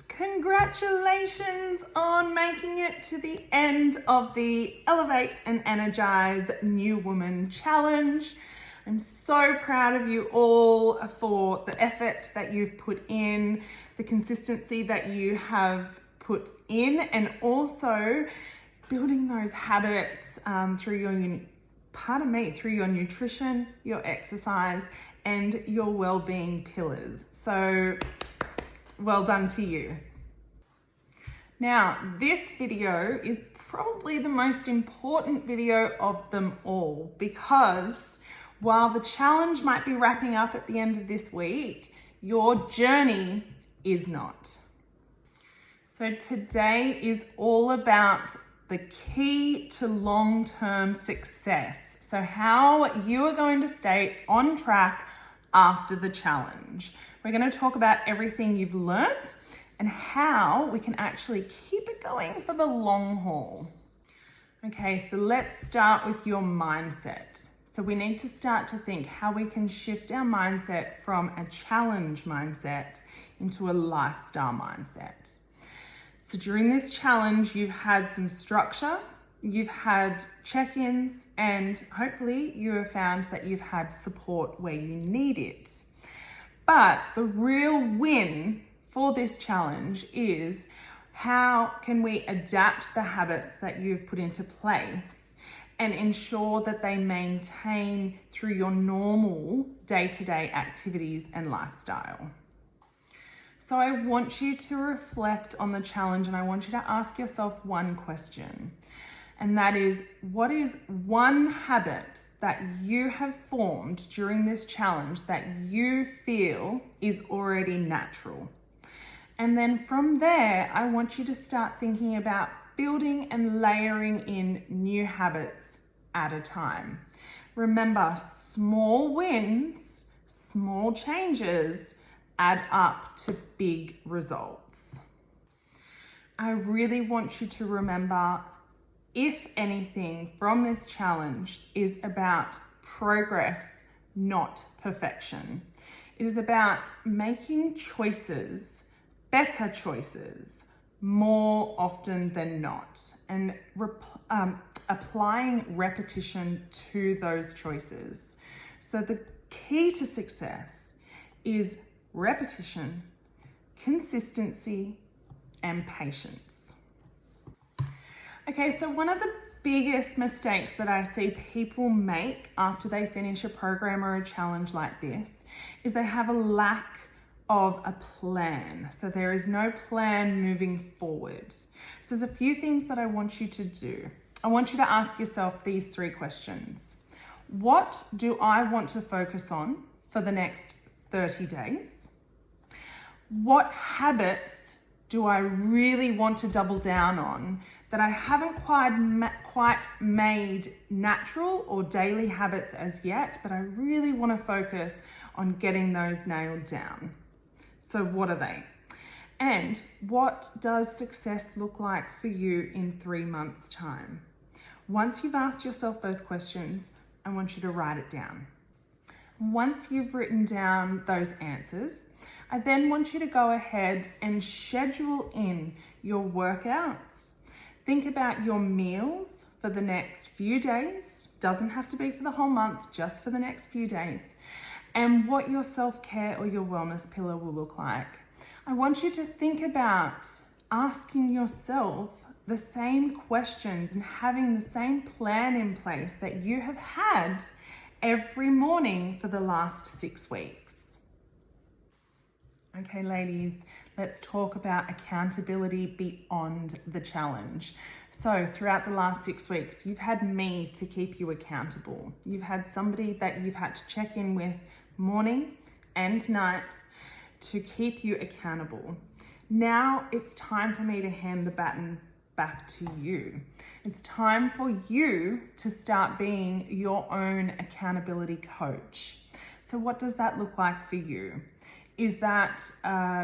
Congratulations on making it to the end of the Elevate and Energize New Woman Challenge. I'm so proud of you all for the effort that you've put in, the consistency that you have put in, and also building those habits through your nutrition, your exercise, and your well-being pillars. So well done to you. Now, this video is probably the most important video of them all, because while the challenge might be wrapping up at the end of this week, your journey is not. So today is all about the key to long-term success. So how you are going to stay on track after the challenge. We're going to talk about everything you've learnt and how we can actually keep it going for the long haul. Okay, so let's start with your mindset. So we need to start to think how we can shift our mindset from a challenge mindset into a lifestyle mindset. So during this challenge, you've had some structure, you've had check-ins, and hopefully you have found that you've had support where you need it. But the real win for this challenge is how can we adapt the habits that you've put into place and ensure that they maintain through your normal day-to-day activities and lifestyle. So I want you to reflect on the challenge, and I want you to ask yourself one question. And that is, what is one habit that you have formed during this challenge that you feel is already natural? And then from there, I want you to start thinking about building and layering in new habits at a time. Remember, small wins, small changes add up to big results. I really want you to remember, if anything from this challenge is about progress, not perfection. It is about making choices, better choices, more often than not, and applying repetition to those choices. So the key to success is repetition, consistency, and patience. Okay, so one of the biggest mistakes that I see people make after they finish a program or a challenge like this is they have a lack of a plan. So there is no plan moving forward. So there's a few things that I want you to do. I want you to ask yourself these 3 questions. What do I want to focus on for the next 30 days? What habits do I really want to double down on that I haven't quite made natural or daily habits as yet, but I really want to focus on getting those nailed down? So what are they? And what does success look like for you in 3 months' time? Once you've asked yourself those questions, I want you to write it down. Once you've written down those answers, I then want you to go ahead and schedule in your workouts. Think about your meals for the next few days. Doesn't have to be for the whole month, just for the next few days. And what your self-care or your wellness pillar will look like. I want you to think about asking yourself the same questions and having the same plan in place that you have had every morning for the last 6 weeks. Okay, ladies, let's talk about accountability beyond the challenge. So throughout the last 6 weeks, you've had me to keep you accountable. You've had somebody that you've had to check in with morning and night to keep you accountable. Now it's time for me to hand the baton back to you. It's time for you to start being your own accountability coach. So what does that look like for you? Is that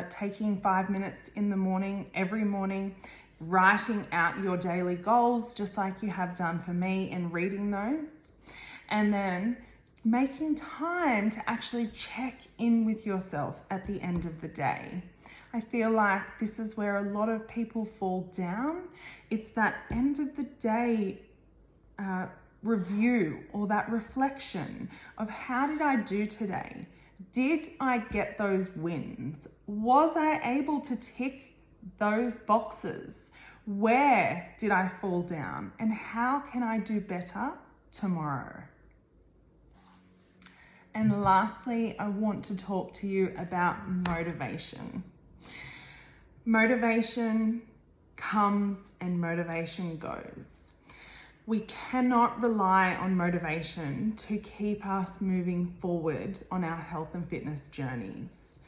taking 5 minutes in the morning, every morning, writing out your daily goals, just like you have done for me, and reading those? And then making time to actually check in with yourself at the end of the day. I feel like this is where a lot of people fall down. It's that end of the day review or that reflection of how did I do today? Did I get those wins? Was I able to tick those boxes? Where did I fall down? And how can I do better tomorrow? And lastly, I want to talk to you about motivation. Motivation comes and motivation goes. We cannot rely on motivation to keep us moving forward on our health and fitness journeys.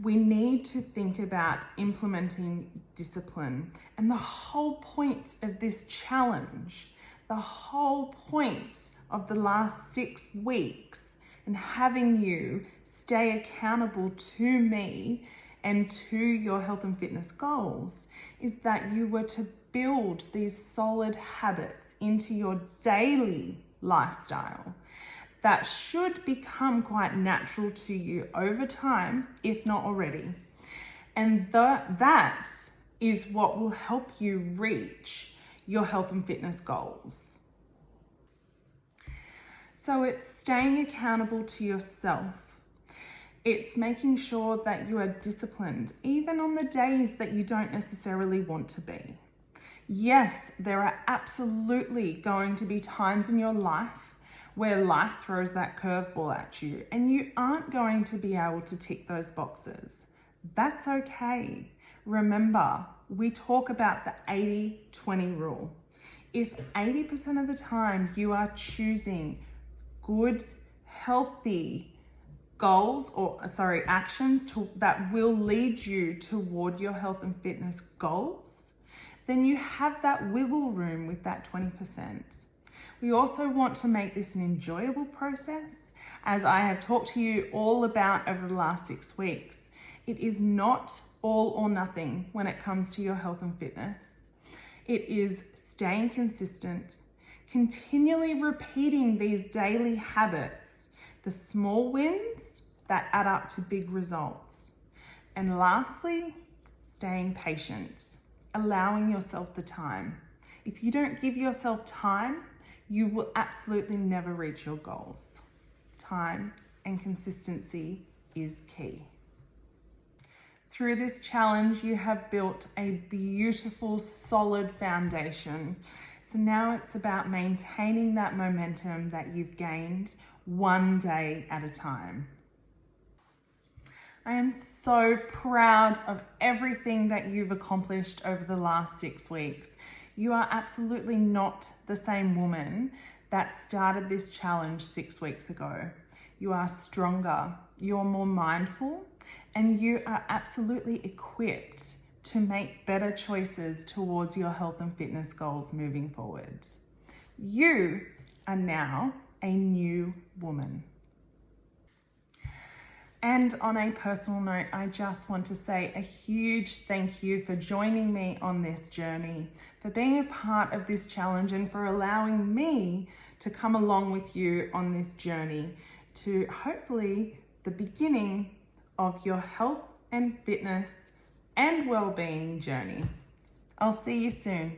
We need to think about implementing discipline. And the whole point of this challenge, the whole point of the last 6 weeks and having you stay accountable to me and to your health and fitness goals is that you were to build these solid habits into your daily lifestyle that should become quite natural to you over time, if not already. And that is what will help you reach your health and fitness goals. So it's staying accountable to yourself. It's making sure that you are disciplined, even on the days that you don't necessarily want to be. Yes, there are absolutely going to be times in your life where life throws that curveball at you and you aren't going to be able to tick those boxes. That's okay. Remember, we talk about the 80-20 rule. If 80% of the time you are choosing good, healthy goals actions that will lead you toward your health and fitness goals, then you have that wiggle room with that 20%. We also want to make this an enjoyable process, as I have talked to you all about over the last 6 weeks. It is not all or nothing when it comes to your health and fitness. It is staying consistent, continually repeating these daily habits, the small wins that add up to big results. And lastly, staying patient, allowing yourself the time. If you don't give yourself time, you will absolutely never reach your goals. Time and consistency is key. Through this challenge, you have built a beautiful, solid foundation. So now it's about maintaining that momentum that you've gained one day at a time. I am so proud of everything that you've accomplished over the last 6 weeks. You are absolutely not the same woman that started this challenge 6 weeks ago. You are stronger, you're more mindful, and you are absolutely equipped to make better choices towards your health and fitness goals moving forward. You are now a new woman. And on a personal note, I just want to say a huge thank you for joining me on this journey, for being a part of this challenge, and for allowing me to come along with you on this journey to hopefully the beginning of your health and fitness and well-being journey. I'll see you soon.